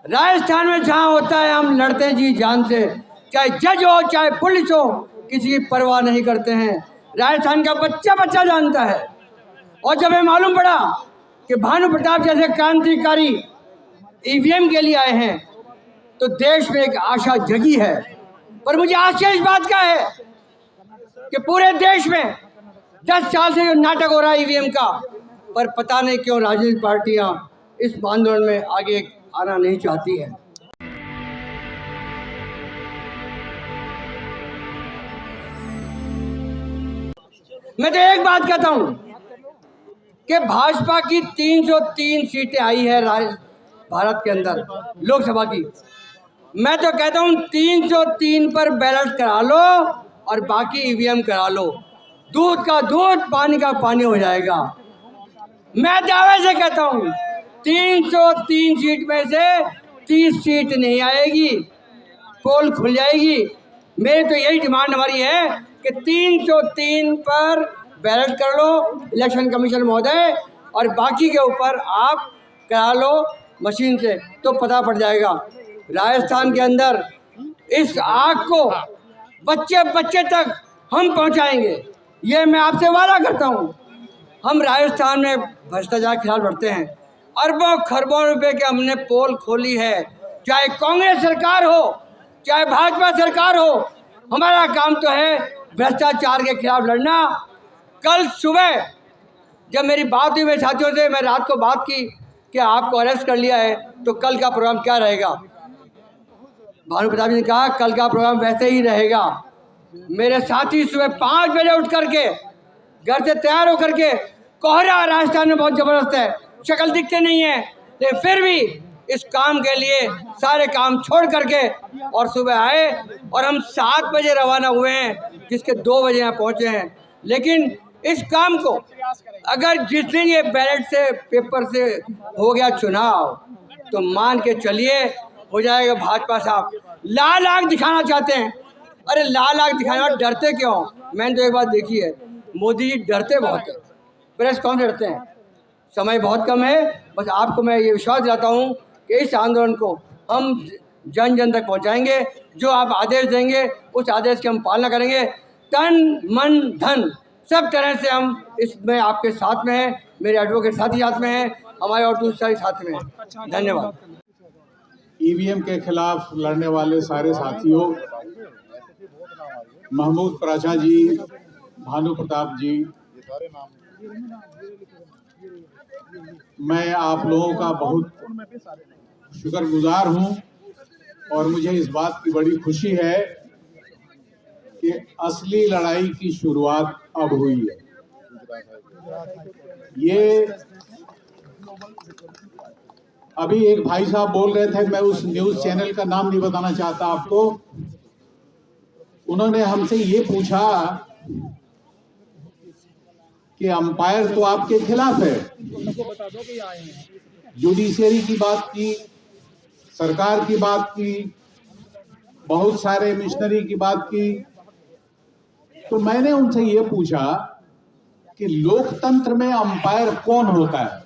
राजस्थान में जहाँ होता है हम लड़ते हैं जी जान से, चाहे जज हो चाहे पुलिस हो, किसी की परवाह नहीं करते हैं। राजस्थान का बच्चा बच्चा जानता है। और जब हमें मालूम पड़ा कि भानु प्रताप जैसे क्रांतिकारी ईवीएम के लिए आए हैं तो देश में एक आशा जगी है। पर मुझे आश्चर्य इस बात का है कि पूरे देश में 10 साल से जो नाटक हो रहा है ईवीएम का, पर पता नहीं क्यों राजनीतिक पार्टियां इस आंदोलन में आगे आना नहीं चाहती है। मैं तो एक बात कहता हूं कि भाजपा की 303 सीटें आई है भारत के अंदर लोकसभा की। मैं तो कहता हूं 303 पर बैलेट करा लो और बाकी ईवीएम करा लो, दूध का दूध पानी का पानी हो जाएगा। मैं दावे से कहता हूं 303 सीट में से 30 सीट नहीं आएगी, पोल खुल जाएगी। मेरी तो यही डिमांड हमारी है कि 303 पर बैलेट कर लो इलेक्शन कमीशन महोदय, और बाकी के ऊपर आप करा लो मशीन से, तो पता पड़ जाएगा। राजस्थान के अंदर इस आग को बच्चे बच्चे तक हम पहुंचाएंगे, ये मैं आपसे वादा करता हूं। हम राजस्थान में भ्रष्टाचार के खिलाफ लड़ते हैं। अरबों खरबों रुपए के हमने पोल खोली है, चाहे कांग्रेस सरकार हो चाहे भाजपा सरकार हो, हमारा काम तो है भ्रष्टाचार के खिलाफ लड़ना। कल सुबह जब मेरी बात हुई मेरे साथियों से, मैं रात को बात की कि आपको अरेस्ट कर लिया है तो कल का प्रोग्राम क्या रहेगा। भानु प्रताप जी ने कहा कल का प्रोग्राम वैसे ही रहेगा। मेरे साथी सुबह 5 बजे उठ करके घर से तैयार होकर के, कोहरा राजस्थान में बहुत ज़बरदस्त है, शक्ल दिखते नहीं है, लेकिन फिर भी इस काम के लिए सारे काम छोड़ करके और सुबह आए और हम 7 बजे रवाना हुए हैं, जिसके 2 बजे यहाँ पहुँचे हैं। लेकिन इस काम को अगर जिस दिन ये बैलेट से पेपर से हो गया चुनाव, तो मान के चलिए हो जाएगा। भाजपा साहब लाल आग दिखाना चाहते हैं। अरे लाल आग दिखाना, डरते क्यों? मैंने तो एक बात देखी है, मोदी जी डरते बहुत है, प्रेस कौन से डरते हैं? समय बहुत कम है। बस आपको मैं ये विश्वास दिलाता हूँ कि इस आंदोलन को हम जन जन तक पहुँचाएंगे। जो आप आदेश देंगे उस आदेश की हम पालना करेंगे। तन मन धन सब तरह से हम इसमें आपके साथ में हैं, मेरे एडवोकेट साथी साथ में हैं, हमारे और दूसरे साथ में हैं। धन्यवाद। ईवीएम के खिलाफ लड़ने वाले सारे साथियों, महमूद प्राचा जी, भानु प्रताप जी, मैं आप लोगों का बहुत शुक्रगुजार हूं और मुझे इस बात की बड़ी खुशी है कि असली लड़ाई की शुरुआत अब हुई है। ये अभी एक भाई साहब बोल रहे थे, मैं उस न्यूज चैनल का नाम नहीं बताना चाहता आपको, उन्होंने हमसे ये पूछा कि अंपायर तो आपके खिलाफ है। जुडिशरी की बात की, सरकार की बात की, बहुत सारे मिशनरी की बात की। तो मैंने उनसे ये पूछा कि लोकतंत्र में अंपायर कौन होता है?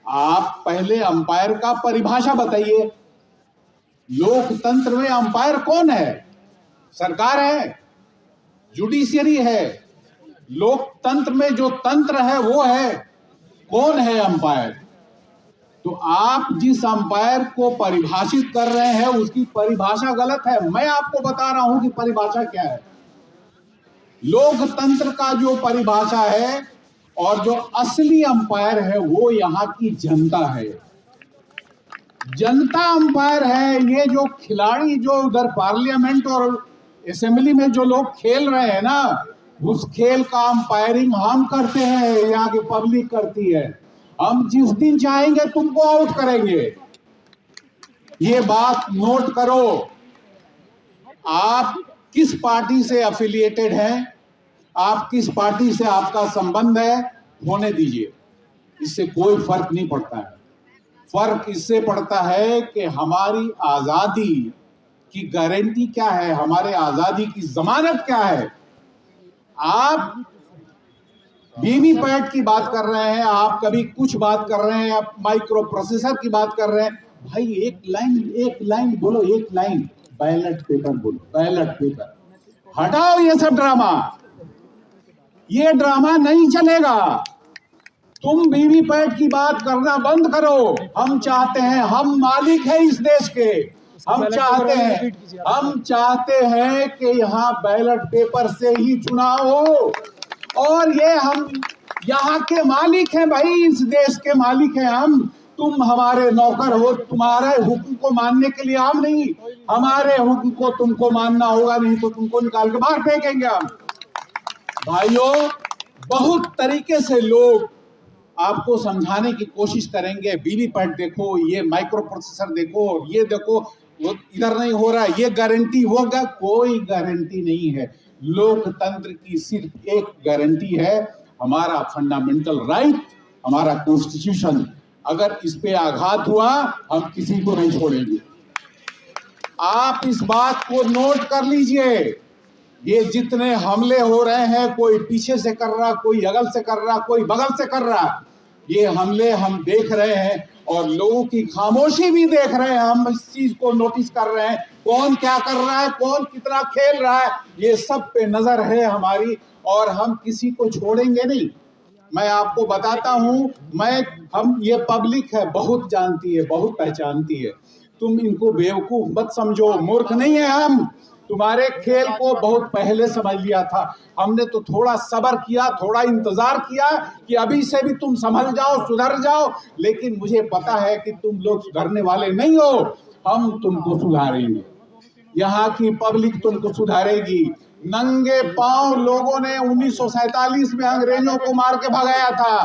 आप पहले अंपायर का परिभाषा बताइए। लोकतंत्र में अंपायर कौन है? सरकार है, जुडिशरी है। लोकतंत्र में जो तंत्र है वो है, कौन है अंपायर? तो आप जिस अंपायर को परिभाषित कर रहे हैं उसकी परिभाषा गलत है। मैं आपको बता रहा हूं कि परिभाषा क्या है। लोकतंत्र का जो परिभाषा है और जो असली अंपायर है वो यहाँ की जनता है। जनता अंपायर है। ये जो खिलाड़ी जो उधर पार्लियामेंट और असेंबली में जो लोग खेल रहे हैं ना, उस खेल का अंपायरिंग हम करते हैं, यहाँ की पब्लिक करती है। हम जिस दिन चाहेंगे तुमको आउट करेंगे। ये बात नोट करो। आप किस पार्टी से एफिलिएटेड हैं, आप किस पार्टी से आपका संबंध है, होने दीजिए, इससे कोई फर्क नहीं पड़ता है। फर्क इससे पड़ता है कि हमारी आजादी की गारंटी क्या है, हमारे आजादी की जमानत क्या है। आप वीवीपैट की बात कर रहे हैं, आप कभी कुछ बात कर रहे हैं, आप माइक्रो प्रोसेसर की बात कर रहे हैं, भाई एक लाइन बोलो, एक लाइन बैलेट पेपर बोलो, बैलेट पेपर। हटाओ ये सब ड्रामा, ये ड्रामा नहीं चलेगा। तुम वीवीपैट की बात करना बंद करो। हम चाहते हैं, हम मालिक हैं इस देश के, हम चाहते हैं कि यहाँ बैलेट पेपर से ही चुनाव हो, और ये हम यहाँ के मालिक हैं भाई, इस देश के मालिक हैं हम। तुम हमारे नौकर हो, तुम्हारे हुक्म को मानने के लिए हम नहीं, हमारे हुक्म को तुमको मानना होगा, नहीं तो तुमको निकाल के बाहर फेंकेंगे हम। भाइयों, बहुत तरीके से लोग आपको समझाने की कोशिश करेंगे, वीवीपैट देखो, ये माइक्रो प्रोसेसर देखो, ये देखो, वो इधर नहीं हो रहा है, ये गारंटी होगा। कोई गारंटी नहीं है। लोकतंत्र की सिर्फ एक गारंटी है, हमारा फंडामेंटल राइट, हमारा कॉन्स्टिट्यूशन। अगर इस पे आघात हुआ, हम किसी को नहीं छोड़ेंगे। आप इस बात को नोट कर लीजिए। ये जितने हमले हो रहे हैं, कोई पीछे से कर रहा, कोई अगल से कर रहा, कोई बगल से कर रहा, ये हमले हम देख रहे हैं, और लोगों की खामोशी भी देख रहे हैं। हम इस चीज को नोटिस कर रहे हैं, कौन क्या कर रहा है, कौन कितना खेल रहा है, ये सब पे नजर है हमारी, और हम किसी को छोड़ेंगे नहीं। मैं आपको बताता हूं, ये पब्लिक है, बहुत जानती है, बहुत पहचानती है। तुम इनको बेवकूफ मत समझो, मूर्ख नहीं है हम। तुम्हारे खेल को बहुत पहले समझ लिया था। हमने तो थोड़ा सब्र किया, थोड़ा इंतजार किया कि अभी से भी तुम संभल जाओ, सुधर जाओ, लेकिन मुझे पता है कि तुम लोग सुधरने वाले नहीं हो। हम तुमको सुधारेंगे, यहाँ की पब्लिक तुमको सुधारेगी। नंगे पांव लोगों ने 1947 में अंग्रेजों को मार के भगाया था।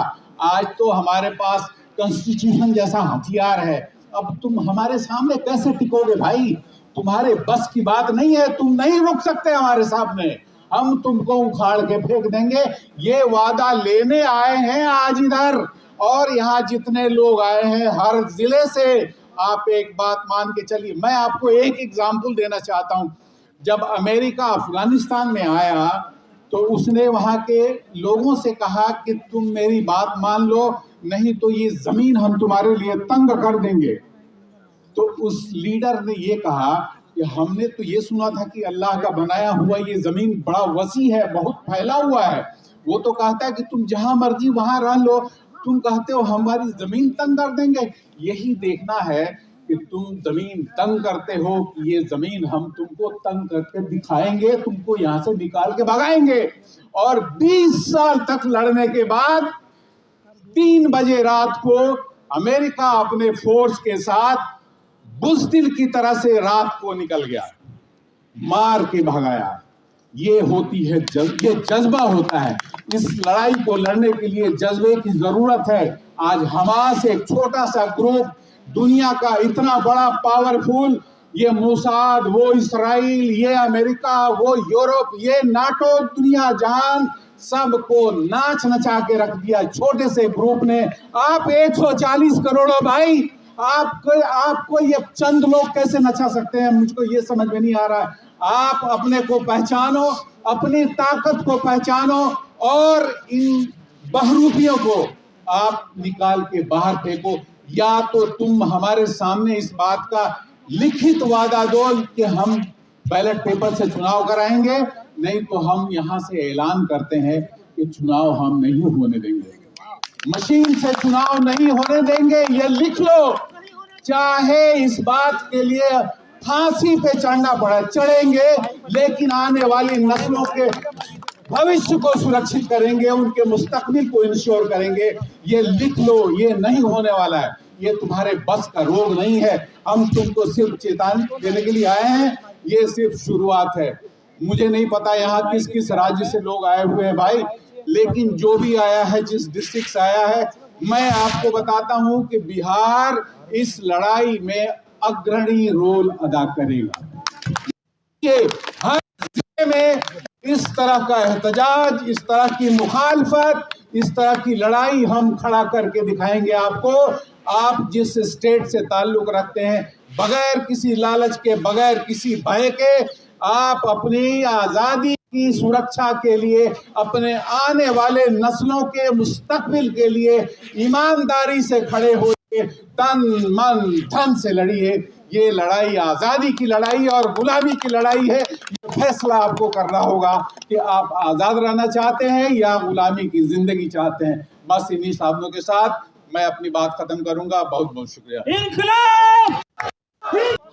आज तो हमारे पास कॉन्स्टिट्यूशन जैसा हथियार है। अब तुम हमारे सामने कैसे टिकोगे भाई? तुम्हारे बस की बात नहीं है, तुम नहीं रुक सकते हमारे सामने। हम तुमको उखाड़ के फेंक देंगे। ये वादा लेने आए हैं आज इधर, और यहाँ जितने लोग आए हैं हर जिले से, आप एक बात मान के चलिए। मैं आपको एक एग्जाम्पल देना चाहता हूँ। जब अमेरिका अफगानिस्तान में आया, तो उसने वहाँ के लोगों से कहा कि तुम मेरी बात मान लो, नहीं तो ये जमीन हम तुम्हारे लिए तंग कर देंगे। तो उस लीडर ने ये कहा कि हमने तो ये सुना था कि अल्लाह का बनाया हुआ ये जमीन बड़ा वसी है, बहुत फैला हुआ है। वो तो कहता है कि तुम जहां मर्जी वहां रह लो, तुम कहते हो हमारी जमीन तंग कर देंगे। यही देखना है कि तुम जमीन तंग करते हो, कि ये जमीन हम तुमको तंग करके दिखाएंगे, तुमको यहाँ से निकाल के भगाएंगे। और 20 साल तक लड़ने के बाद 3 बजे रात को अमेरिका अपने फोर्स के साथ बुज़दिल की तरह से रात को निकल गया, मार के भगाया। ये होती है ये जज्बा होता है। इस लड़ाई को लड़ने के लिए जज्बे की जरूरत है। आज हमास एक छोटा सा ग्रुप, दुनिया का इतना बड़ा पावरफुल, ये मोसाद, वो इसराइल, ये अमेरिका, वो यूरोप, ये नाटो, दुनिया जहान, सबको नाच नचा के रख दिया छोटे से ग्रुप ने। आप 140 करोड़ भाई, आपको ये चंद लोग कैसे नचा सकते हैं? मुझको ये समझ में नहीं आ रहा है। आप अपने को पहचानो, अपनी ताकत को पहचानो, और इन बहरूपियों को आप निकाल के बाहर फेंको। या तो तुम हमारे सामने इस बात का लिखित वादा दो कि हम बैलेट पेपर से चुनाव कराएंगे, नहीं तो हम यहाँ से ऐलान करते हैं कि चुनाव हम नहीं होने देंगे, मशीन से चुनाव नहीं होने देंगे। ये लिख लो, चाहे इस बात के लिए फांसी पे चढ़ना पड़ा चढ़ेंगे, लेकिन आने वाली नस्लों के भविष्य को सुरक्षित करेंगे, उनके मुस्तकबिल को इंश्योर करेंगे। ये लिख लो, ये नहीं होने वाला है। ये तुम्हारे बस का रोग नहीं है। हम तुमको सिर्फ चेतावनी देने के लिए आए हैं। ये सिर्फ शुरुआत है। मुझे नहीं पता यहाँ किस किस राज्य से लोग आए हुए हैं भाई, लेकिन जो भी आया है, जिस डिस्ट्रिक्ट से आया है, मैं आपको बताता हूं कि बिहार इस लड़ाई में अग्रणी रोल अदा करेगा। ये हर जिले में इस तरह का एहतजाज, इस तरह की मुखालफत, इस तरह की लड़ाई हम खड़ा करके दिखाएंगे आपको। आप जिस स्टेट से ताल्लुक रखते हैं, बगैर किसी लालच के, बगैर किसी भय के, आप अपनी आजादी की सुरक्षा के लिए, अपने आने वाले नस्लों के मुस्तकबिल के लिए ईमानदारी से खड़े हो तन मन धन से लड़ी है। ये लड़ाई आजादी की लड़ाई और गुलामी की लड़ाई है। ये फैसला आपको करना होगा कि आप आजाद रहना चाहते हैं या गुलामी की जिंदगी चाहते हैं। बस इन्हीं शब्दों के साथ मैं अपनी बात खत्म करूंगा। बहुत बहुत शुक्रिया। इंकलाब!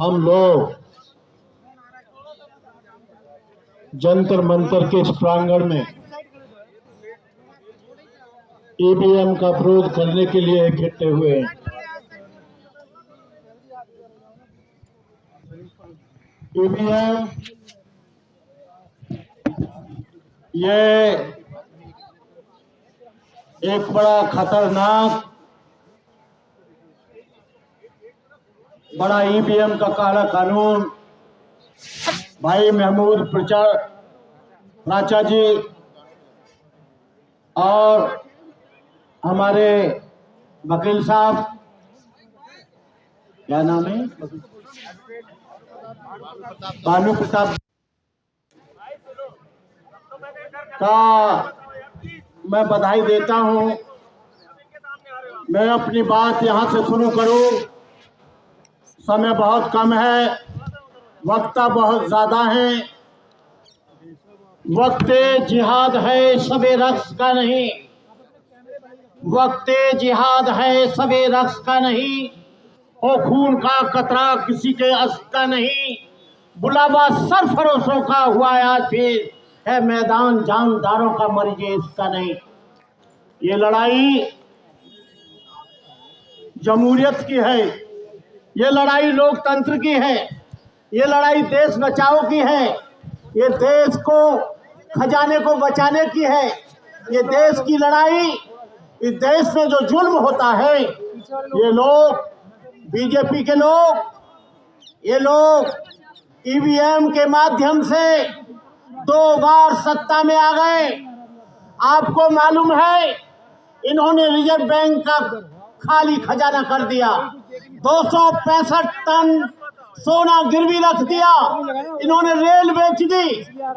हम लोग जंतर मंतर के इस प्रांगण में ईवीएम का विरोध करने के लिए इकट्ठे हुए हैं। ईवीएम ये एक बड़ा खतरनाक बड़ा ईवीएम का काला कानून भाई महमूद प्राचा जी और हमारे वकील साहब, क्या नाम है, बालू प्रताप का मैं बधाई देता हूं। मैं अपनी बात यहां से शुरू करूं। समय बहुत कम है, वक्ता बहुत ज्यादा है। वक्त जिहाद है सबे रक्स का नहीं, वक्त जिहाद है सबे रक्स का नहीं, हो खून का कतरा किसी के अस का नहीं, बुलावा सरफरोशों का हुआ आज फिर है मैदान जानदारों का मर्जे इसका नहीं। ये लड़ाई जमहूरियत की है, ये लड़ाई लोकतंत्र की है, ये लड़ाई देश बचाओ की है, ये देश को खजाने को बचाने की है। ये देश की लड़ाई, इस देश में जो जुल्म होता है, ये लोग बीजेपी के लोग, ये लोग ईवीएम के माध्यम से 2 बार सत्ता में आ गए। आपको मालूम है इन्होंने रिजर्व बैंक का खाली खजाना कर दिया, 265 टन सोना गिरवी रख दिया। इन्होंने रेल बेच दी,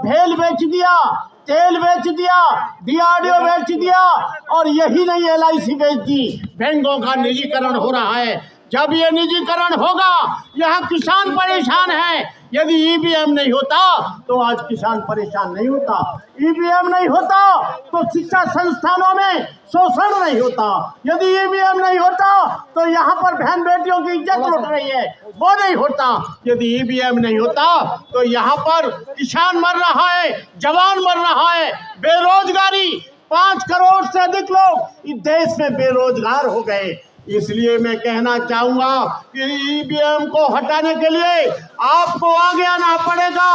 भेल बेच दिया, तेल बेच दिया, डीआरडीओ बेच दिया और यही नहीं LIC बेच दी। बैंकों का निजीकरण हो रहा है। जब ये निजीकरण होगा, यहाँ किसान परेशान है। यदि ईवीएम नहीं होता तो आज किसान परेशान नहीं होता। ईवीएम नहीं होता तो शिक्षा संस्थानों में शोषण नहीं होता। यदि ईवीएम नहीं होता तो यहाँ पर बहन बेटियों की इज्जत लुट रही है, वो नहीं होता। यदि ईवीएम नहीं होता तो यहाँ पर किसान मर रहा है, जवान मर रहा है, बेरोजगारी 5 करोड़ से अधिक लोग इस देश में बेरोजगार हो गए। इसलिए मैं कहना चाहूंगा कि ईवीएम को हटाने के लिए आपको आगे आना पड़ेगा,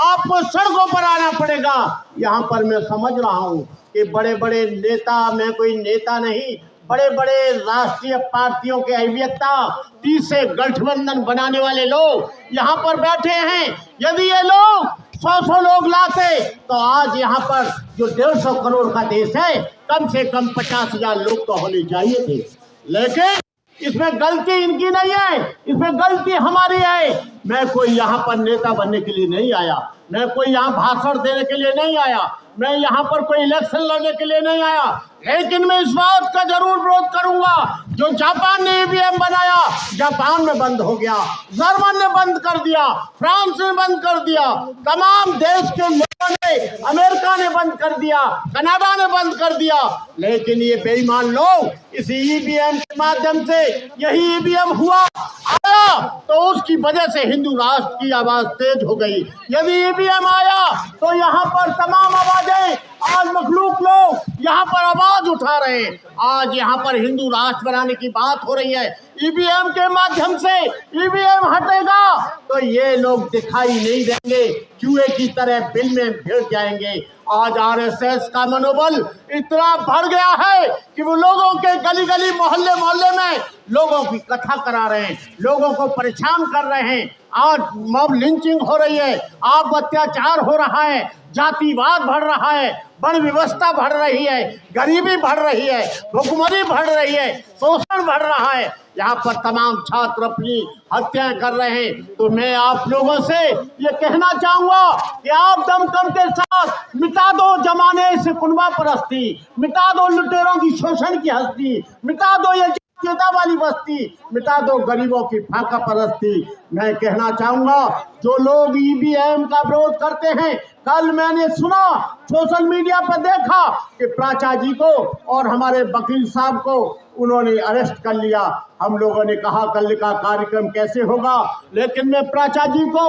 आपको सड़कों पर आना पड़ेगा। यहाँ पर मैं समझ रहा हूँ कि बड़े बड़े नेता, मैं कोई नेता नहीं, बड़े बड़े राष्ट्रीय पार्टियों के अभियंता, 30 से गठबंधन बनाने वाले लोग यहाँ पर बैठे हैं। यदि ये लोग 100 लोग लाते तो आज यहाँ पर जो 150 करोड़ का देश है, कम से कम 50,000 लोग तो होने चाहिए थे। लेकिन इसमें गलती इनकी नहीं है, इसमें गलती हमारी है। मैं कोई यहाँ पर नेता बनने के लिए नहीं आया, मैं कोई यहाँ भाषण देने के लिए नहीं आया, मैं यहाँ पर कोई इलेक्शन लड़ने के लिए नहीं आया। लेकिन मैं इस बात का जरूर विरोध करूंगा, जो जापान ने ईवीएम बनाया, जापान में बंद हो गया, जर्मन ने बंद कर दिया, फ्रांस ने बंद कर दिया, तमाम देश के लोगों ने, अमेरिका ने बंद कर दिया, कनाडा ने बंद कर दिया। लेकिन ये बेईमान लोग इस ईवीएम के माध्यम से, यही ईवीएम हुआ आया तो उसकी वजह से हिंदू राष्ट्र की आवाज तेज हो गई। यदि ईवीएम आया तो यहाँ पर तमाम आवाजें, आज मखलूक लोग यहाँ पर आवाज उठा रहे हैं। आज यहाँ पर हिंदू राष्ट्र बनाने की बात हो रही है। ईवीएम के माध्यम से ईवीएम हटेगा तो ये लोग दिखाई नहीं देंगे, चूहे की तरह बिल में भिड़ जाएंगे। आज RSS का मनोबल इतना बढ़ गया है कि वो लोगों के गली गली, मोहल्ले मोहल्ले में लोगों की कथा करा रहे हैं, लोगों को परेशान कर रहे हैं। आज मॉब लिंचिंग हो रही है, आप अत्याचार हो रहा है, जातिवाद बढ़ रहा है, बड़ व्यवस्था बढ़ रही है, गरीबी बढ़ रही है, भुखमरी बढ़ रही है, शोषण बढ़ रहा है। यहाँ पर तमाम छात्र अपनी हत्याएं कर रहे हैं। तो मैं आप लोगों से ये कहना चाहूंगा कि आप दमखम के साथ मिटा दो जमाने से कुनबा परस्ती, मिटा दो लुटेरों की शोषण की हस्ती, मिटा दो ये राष्ट्रीयता वाली बस्ती, मिटा दो गरीबों की फाका परस्ती। मैं कहना चाहूंगा जो लोग ईवीएम का विरोध करते हैं, कल मैंने सुना, सोशल मीडिया पर देखा कि प्राचा जी को और हमारे वकील साहब को उन्होंने अरेस्ट कर लिया। हम लोगों ने कहा कल का कार्यक्रम कैसे होगा, लेकिन मैं प्राचा जी को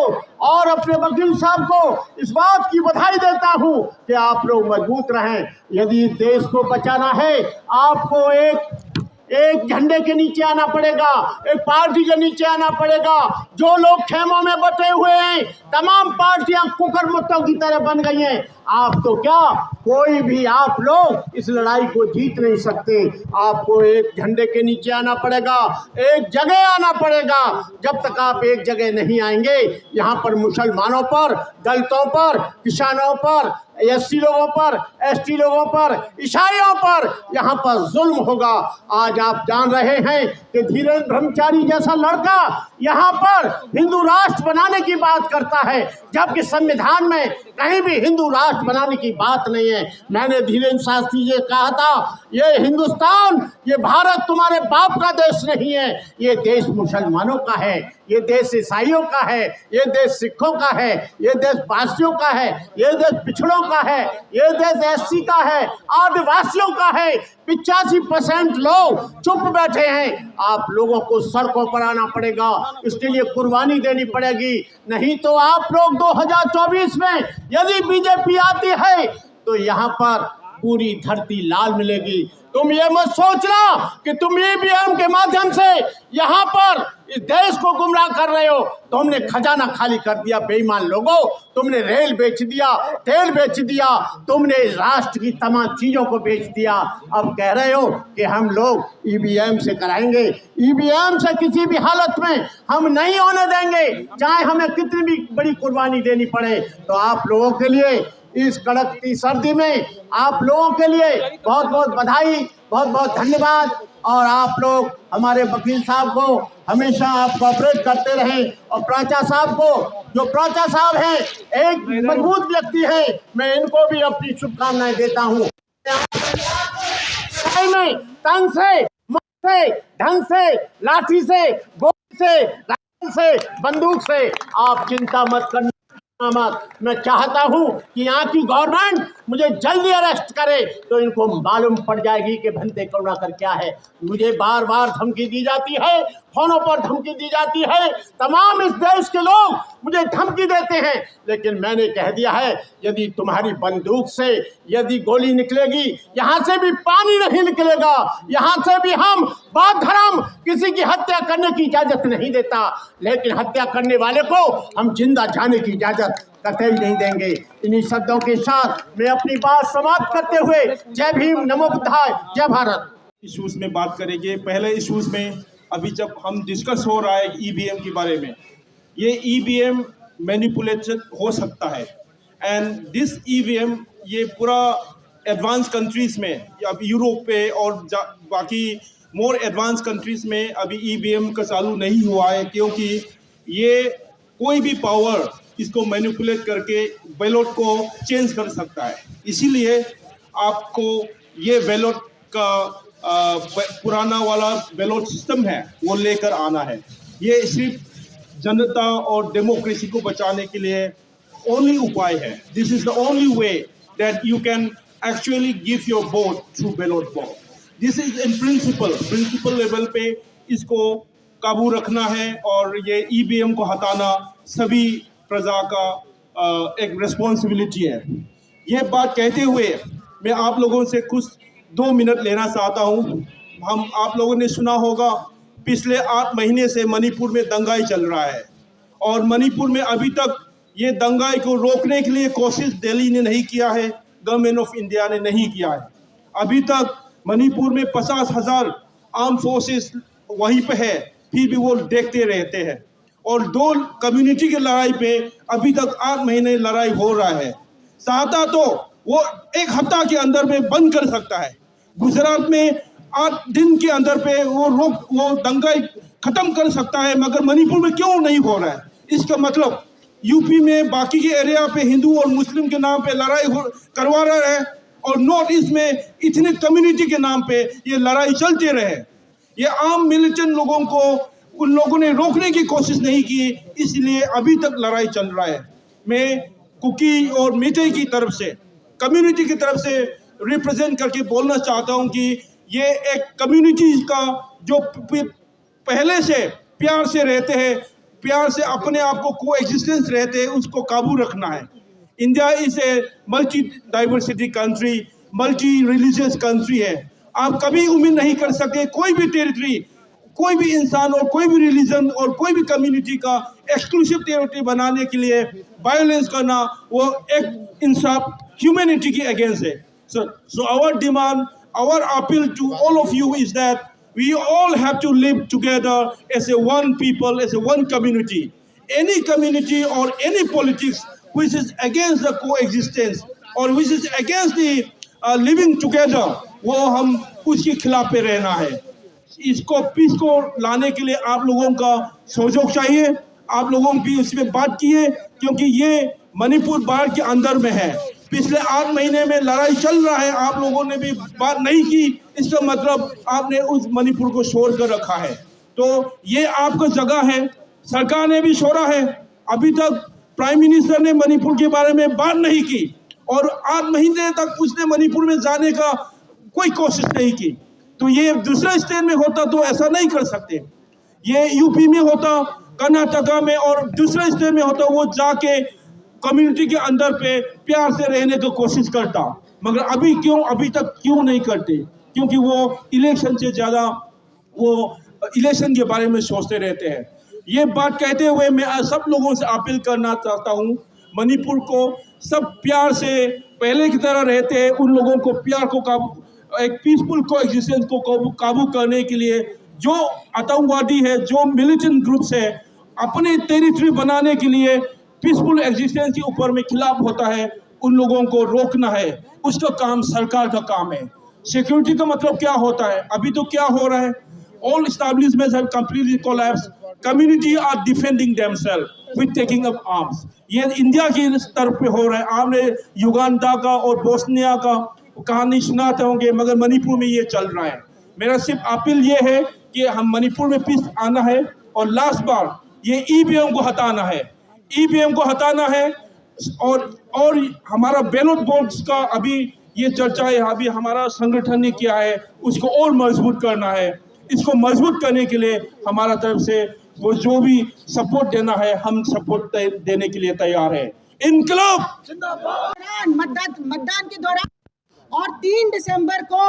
और अपने वकील साहब को इस बात की बधाई देता हूं कि आप लोग मजबूत रहें। यदि देश को बचाना है, आपको एक झंडे के नीचे आना पड़ेगा, एक पार्टी के नीचे आना पड़ेगा। जो लोग खेमों में बटे हुए हैं, तमाम पार्टियां कुकर मुत्तों की तरह बन गई हैं। आप तो क्या, कोई भी आप लोग इस लड़ाई को जीत नहीं सकते। आपको एक झंडे के नीचे आना पड़ेगा, एक जगह आना पड़ेगा। जब तक आप एक जगह नहीं आएंगे, यहाँ पर मुसलमानों पर, दलितों पर, किसानों पर, एससी लोगों पर, एसटी लोगों पर, ईसाइयों पर यहाँ पर जुल्म होगा। आज आप जान रहे हैं कि धीरेन्द्र ब्रह्मचारी जैसा लड़का यहाँ पर हिंदू राष्ट्र बनाने की बात करता है, जबकि संविधान में कहीं भी हिंदू राष्ट्र बनाने की बात नहीं है। मैंने धीरेन्द्र शास्त्री जी कहा था, ये हिंदुस्तान, ये भारत तुम्हारे बाप का देश नहीं है, ये देश मुसलमानों का है, ये देश ईसाइयों का है, ये देश सिखों का है, ये देश पारसियों का है, ये देश पिछड़ों का है, ये देश एससी का है, आदिवासियों का है। 85% लोग चुप बैठे हैं। आप लोगों को सड़कों पर आना पड़ेगा, इसके लिए कुर्बानी देनी पड़ेगी। नहीं तो आप लोग 2024 में यदि बीजेपी आती है तो यहाँ पर पूरी धरती लाल मिलेगी। तुम ये मत सोचना कि तुम ईवीएम के माध्यम से यहाँ पर इस देश को गुमराह कर रहे हो। तुमने खजाना खाली कर दिया बेईमान लोगों, तुमने रेल बेच दिया, तेल बेच दिया, तुमने राष्ट्र की तमाम चीजों को बेच दिया। अब कह रहे हो कि हम लोग ईवीएम से कराएंगे। ईवीएम से किसी भी हालत में हम नहीं होने देंगे, चाहे हमें कितनी भी बड़ी कुर्बानी देनी पड़े। तो आप लोगों के लिए इस कड़कती सर्दी में आप लोगों के लिए बहुत बहुत बधाई, बहुत बहुत धन्यवाद। और आप लोग हमारे वकील साहब को हमेशा आप कोऑपरेट करते रहें, और प्राचा साहब को, जो प्राचा साहब हैं एक मजबूत व्यक्ति है, मैं इनको भी अपनी शुभकामनाएं देता हूँ। में तन से, मन से, ढंग से, लाठी से, गोली से, राइफल से, बंदूक से आप चिंता मत करना। मैं चाहता हूं कि यहाँ की गवर्नमेंट मुझे जल्दी अरेस्ट करे तो इनको मालूम पड़ जाएगी कि भंते करुणाकर क्या है। मुझे बार बार धमकी दी जाती है, फोनों पर धमकी दी जाती है, तमाम इस देश के लोग मुझे धमकी देते हैं, लेकिन मैंने कह दिया है यदि तुम्हारी बंदूक से यदि गोली निकलेगी, यहाँ से भी पानी नहीं निकलेगा, यहाँ से भी हम बात धर्म किसी की हत्या करने की इजाजत नहीं देता, लेकिन हत्या करने वाले को हम जिंदा जाने की इजाजत कतई नहीं देंगे। इन्हीं शब्दों के साथ मैं अपनी बात समाप्त करते हुए जय भीम, नमो बुद्धाय, जय भारत। इश्यूज में बात करेंगे। पहले इश्यूज में अभी जब हम डिस्कस हो रहा है ईवीएम के बारे में, ये ईवीएम मैनिपुलेशन हो सकता है एंड दिस ईवीएम ये पूरा एडवांस कंट्रीज में, अब यूरोप पे और बाकी मोर एडवांस कंट्रीज में अभी ईवीएम का चालू नहीं हुआ है, क्योंकि ये कोई भी पावर इसको मैनिपुलेट करके बैलेट को चेंज कर सकता है। इसीलिए आपको ये बैलेट का पुराना वाला बैलेट सिस्टम है वो लेकर आना है। ये सिर्फ जनता और डेमोक्रेसी को बचाने के लिए ओनली उपाय है। This is the only way that you can actually give your vote through ballot vote. This is in principle level पे इसको काबू रखना है, और ये ईवीएम को हटाना सभी प्रजा का एक रिस्पॉन्सिबिलिटी है। ये बात कहते हुए मैं आप लोगों से कुछ 2 मिनट लेना चाहता हूँ। हम आप लोगों ने सुना होगा पिछले 8 महीने से मणिपुर में दंगाई चल रहा है, और मणिपुर में अभी तक ये दंगाई को रोकने के लिए कोशिश दिल्ली ने नहीं किया है, गवर्नमेंट ऑफ इंडिया ने नहीं किया है। अभी तक मणिपुर में 50,000 आर्म फोर्सेस वहीं पे है, फिर भी वो देखते रहते हैं, और 2 कम्युनिटी की लड़ाई पे अभी तक 8 महीने लड़ाई हो रहा है। चाहता तो वो 1 हफ्ता के अंदर में बंद कर सकता है। गुजरात में 8 दिन के अंदर पे वो दंगाई खत्म कर सकता है, मगर मणिपुर में क्यों नहीं हो रहा है? इसका मतलब यूपी में बाकी के एरिया पे हिंदू और मुस्लिम के नाम पे लड़ाई करवा रहे हैं, और नॉर्थ ईस्ट में इतने कम्युनिटी के नाम पे ये लड़ाई चलते रहे। ये आम मिलिटेंट लोगों को उन लोगों ने रोकने की कोशिश नहीं की, इसलिए अभी तक लड़ाई चल रहा है। मैं कुकी और मीठे की तरफ से, कम्युनिटी की तरफ से रिप्रेजेंट करके बोलना चाहता हूं कि ये एक कम्युनिटी का जो पहले से प्यार से रहते हैं, प्यार से अपने आप को को एग्जिस्टेंस रहते हैं, उसको काबू रखना है। India is a multi diversity country, multi religious country है। आप कभी उम्मीद नहीं कर सकते कोई भी टेरिटरी, कोई भी इंसान और कोई भी रिलीजन और कोई भी कम्युनिटी का एक्सक्लूसिव टेरिटरी बनाने के लिए वायलेंस करना, वो एक इंसाफ ह्यूमैनिटी के अगेंस्ट है। So our demand, our appeal to all of you is that we all have to live together as a one people, as a one community. Any community or any politics which is against the coexistence or which is against the living together, वो हम उसके खिलाफ पे रहना है। इसको piece को लाने के लिए आप लोगों का सहयोग चाहिए। आप लोगों की इसमें बात की है, क्योंकि ये मणिपुर बाढ़ के अंदर में है। पिछले 8 महीने में लड़ाई चल रहा है, आप लोगों ने भी बात नहीं की, इसका मतलब आपने उस मणिपुर को छोड़ कर रखा है। तो ये आपका जगह है, सरकार ने भी छोड़ा है। अभी तक प्राइम मिनिस्टर ने मणिपुर के बारे में बात नहीं की और 8 महीने तक उसने मणिपुर में जाने का कोई कोशिश नहीं की। तो ये दूसरे स्टेट में होता तो ऐसा नहीं कर सकते। ये यूपी में होता, कर्नाटका में और दूसरे स्टेट में होता, वो जाके कम्युनिटी के अंदर पे प्यार से रहने की कोशिश करता। मगर अभी तक क्यों नहीं करते? क्योंकि वो इलेक्शन से ज़्यादा वो इलेक्शन के बारे में सोचते रहते हैं। ये बात कहते हुए मैं सब लोगों से अपील करना चाहता हूँ, मणिपुर को सब प्यार से पहले की तरह रहते हैं, उन लोगों को प्यार को एक पीसफुल को एग्जिस्टेंस को काबू करने के लिए जो आतंकवादी है, जो मिलिटेंट ग्रुप्स है, अपने टेरिटरी बनाने के लिए पीसफुल एग्जिस्टेंस के ऊपर में खिलाफ होता है, उन लोगों को रोकना है। उसका काम सरकार का काम है। सिक्योरिटी का मतलब क्या होता है? अभी तो क्या हो रहा है? All establishments have completely collapsed, community are defending themselves with taking up arms. ये इंडिया की तरफ पे हो रहा है। आपने युगांडा का और बोस्निया का कहानी सुनाते होंगे, मगर मणिपुर में ये चल रहा है। मेरा सिर्फ अपील ये है कि हम मणिपुर में पीस आना है और लास्ट बार ये ईवीएम को हटाना है। ईवीएम को हटाना है और हमारा बैलेट बॉक्स का अभी ये चर्चा है, अभी हमारा संगठन ने किया है, उसको और मजबूत करना है। इसको मजबूत करने के लिए हमारा तरफ से वो जो भी सपोर्ट देना है, हम सपोर्ट देने के लिए तैयार है। इनकलाब मतदान के दौरान और 3 दिसंबर को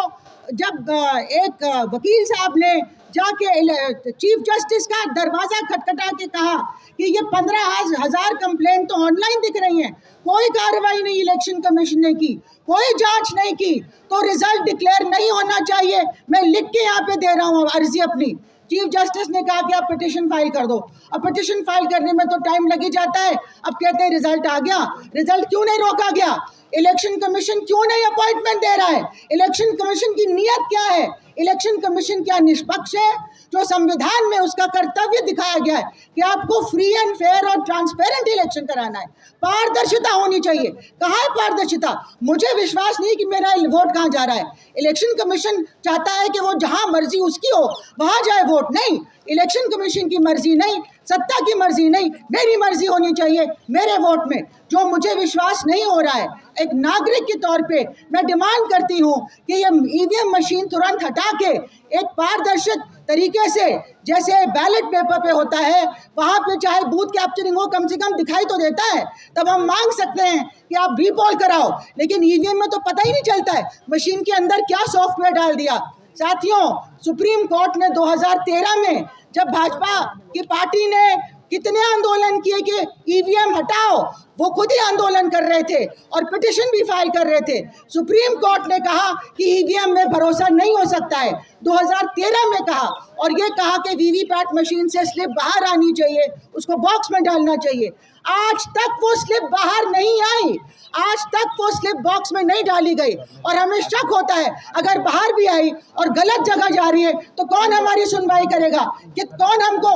जब एक वकील साहब ने जाके चीफ जस्टिस का दरवाजा खटखटा के कहा कि ये 15,000 कंप्लेंट तो ऑनलाइन दिख रही हैं, कोई कार्रवाई नहीं इलेक्शन कमीशन ने की, कोई जांच नहीं की, तो रिजल्ट डिक्लेयर नहीं होना चाहिए। मैं लिख के यहाँ पे दे रहा हूँ अर्जी अपनी। चीफ जस्टिस ने कहा कि आप पिटिशन फाइल कर दो। अब पिटिशन फाइल करने में तो टाइम लग ही जाता है। अब कहते हैं रिजल्ट आ गया। रिजल्ट क्यों नहीं रोका गया? इलेक्शन कमीशन क्यों नहीं अपॉइंटमेंट दे रहा है? इलेक्शन कमीशन की नीयत क्या है? इलेक्शन कमीशन क्या निष्पक्ष है? जो संविधान में उसका कर्तव्य दिखाया गया है कि आपको फ्री एंड फेयर और ट्रांसपेरेंट इलेक्शन कराना है, पारदर्शिता होनी चाहिए। कहाँ है पारदर्शिता? मुझे विश्वास नहीं कि मेरा वोट कहाँ जा रहा है। इलेक्शन कमीशन चाहता है कि वो जहाँ मर्जी उसकी हो वहाँ जाए वोट। नहीं, इलेक्शन कमीशन की मर्जी नहीं, सत्ता की मर्जी नहीं, मेरी मर्जी होनी चाहिए मेरे वोट में। जो मुझे विश्वास नहीं हो रहा है, एक नागरिक के तौर पे मैं डिमांड करती हूँ कि ये ईवीएम मशीन तुरंत हटा के एक पारदर्शक तरीके से, जैसे बैलेट पेपर पे होता है, वहाँ पे चाहे बूथ कैप्चरिंग हो, कम से कम दिखाई तो देता है। तब हम मांग सकते हैं कि आप रीपोल कराओ। लेकिन ईवीएम में तो पता ही नहीं चलता है मशीन के अंदर क्या सॉफ्टवेयर डाल दिया। साथियों, सुप्रीम कोर्ट ने 2013 में जब भाजपा की पार्टी ने कितने आंदोलन किए कि ईवीएम हटाओ, वो खुद ही आंदोलन कर रहे थे और पिटिशन भी फाइल कर रहे थे। सुप्रीम कोर्ट ने कहा कि ईवीएम में भरोसा नहीं हो सकता है, 2013 में कहा, और ये कहा कि वीवीपैट मशीन से स्लिप बाहर आनी चाहिए, उसको बॉक्स में डालना चाहिए। आज तक वो स्लिप बाहर नहीं आई, आज तक वो स्लिप बॉक्स में नहीं डाली गई, और हमें शक होता है अगर बाहर भी आई और गलत जगह जा रही है तो कौन हमारी सुनवाई करेगा? कि कौन हमको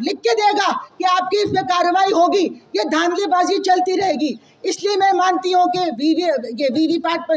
लिख के देगा कि आपकी इस पे कार्रवाई होगी? ये धांधलीबाजी चलती रहेगी। इसलिए मैं मानती हूँ कि वीवीपैट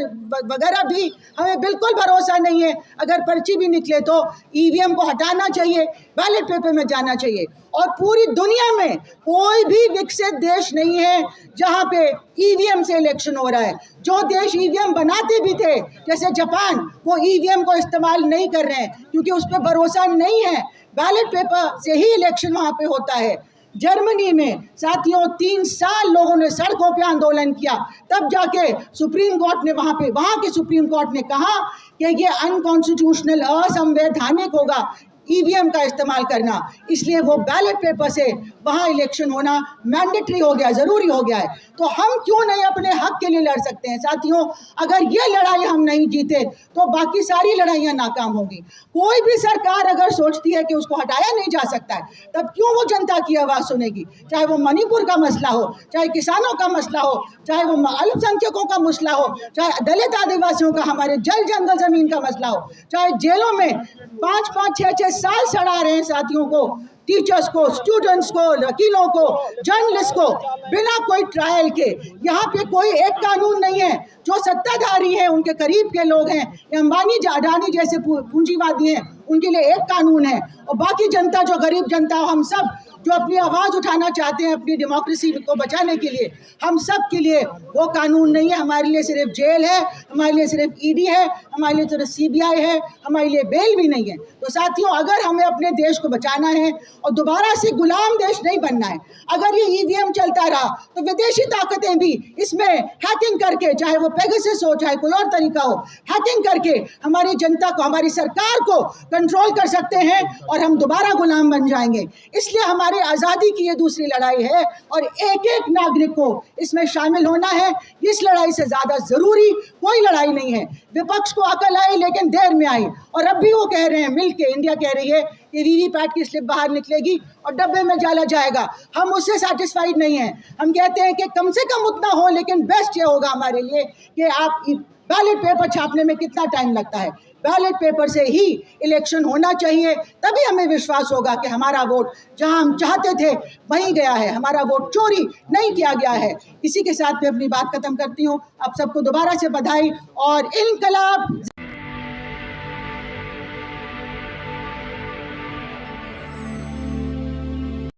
वगैरह भी हमें बिल्कुल भरोसा नहीं है। अगर पर्ची भी निकले तो ईवीएम को हटाना चाहिए, बैलेट पेपर में जाना चाहिए। और पूरी दुनिया में कोई भी विकसित देश नहीं है जहाँ पे ईवीएम से इलेक्शन हो रहा है। जो देश ईवीएम बनाते भी थे जैसे जापान, वो ईवीएम को इस्तेमाल नहीं कर रहे हैं क्योंकि उस पर भरोसा नहीं है। बैलेट पेपर से ही इलेक्शन वहाँ पे होता है। जर्मनी में साथियों 3 साल लोगों ने सड़कों पे आंदोलन किया, तब जाके सुप्रीम कोर्ट ने वहाँ के सुप्रीम कोर्ट ने कहा कि ये अनकॉन्स्टिट्यूशनल, असंवैधानिक होगा ईवीएम का इस्तेमाल करना। इसलिए वो बैलेट पेपर से वहाँ इलेक्शन होना मैंडेटरी हो गया, ज़रूरी हो गया है। तो हम क्यों नहीं अपने हक के लिए लड़ सकते हैं साथियों? अगर ये लड़ाई हम नहीं जीते तो बाकी सारी लड़ाइयाँ नाकाम होंगी। कोई भी सरकार अगर सोचती है कि उसको हटाया नहीं जा सकता है, तब क्यों वो जनता की आवाज़ सुनेगी? चाहे वो मणिपुर का मसला हो, चाहे किसानों का मसला हो, चाहे वो अल्पसंख्यकों का मसला हो, चाहे दलित आदिवासियों का, हमारे जल जंगल ज़मीन का मसला हो, चाहे जेलों में 5-5, 6-6 साल सड़ा रहे हैं साथियों को, टीचर्स को, स्टूडेंट्स को, वकीलों को, जर्नलिस्ट को, बिना कोई ट्रायल के। यहाँ पे कोई एक कानून नहीं है। जो सत्ताधारी हैं, उनके करीब के लोग हैं, अंबानी अडानी जैसे पूंजीवादी हैं, उनके लिए एक कानून है, और बाकी जनता, जो गरीब जनता, हम सब जो अपनी आवाज़ उठाना चाहते हैं अपनी डेमोक्रेसी को बचाने के लिए, हम सब के लिए वो कानून नहीं है। हमारे लिए सिर्फ जेल है, हमारे लिए सिर्फ ईडी है, हमारे लिए सिर्फ सीबीआई है, हमारे लिए बेल भी नहीं है। तो साथियों, अगर हमें अपने देश को बचाना है और दोबारा से गुलाम देश नहीं बनना है, अगर ये ईवीएम चलता रहा तो विदेशी ताकतें भी इसमें हैकिंग करके, चाहे वो पेगासस हो, चाहे कोई और तरीका हो, हैकिंग करके हमारी जनता को, हमारी सरकार को कंट्रोल कर सकते हैं और हम दोबारा गुलाम बन जाएंगे। इसलिए हमारे आज़ादी की ये दूसरी लड़ाई है और एक एक नागरिक को इसमें शामिल होना है। इस लड़ाई से ज़्यादा ज़रूरी कोई लड़ाई नहीं है। विपक्ष को अकल आई लेकिन देर में आई, और अब भी वो कह रहे हैं, मिलके इंडिया कह रही है कि वीवीपैट की स्लिप बाहर निकलेगी और डब्बे में डाला जाएगा। हम उससे सेटिस्फाइड नहीं हैं। हम कहते हैं कि कम से कम उतना हो, लेकिन बेस्ट ये होगा हमारे लिए कि आप बैलेट पेपर छापने में कितना टाइम लगता है, बैलेट पेपर से ही इलेक्शन होना चाहिए। तभी हमें विश्वास होगा कि हमारा वोट जहां हम चाहते थे वहीं गया है, हमारा वोट चोरी नहीं किया गया है। इसी के साथ मैं अपनी बात खत्म करती हूँ। आप सबको दोबारा से बधाई और इनकलाब।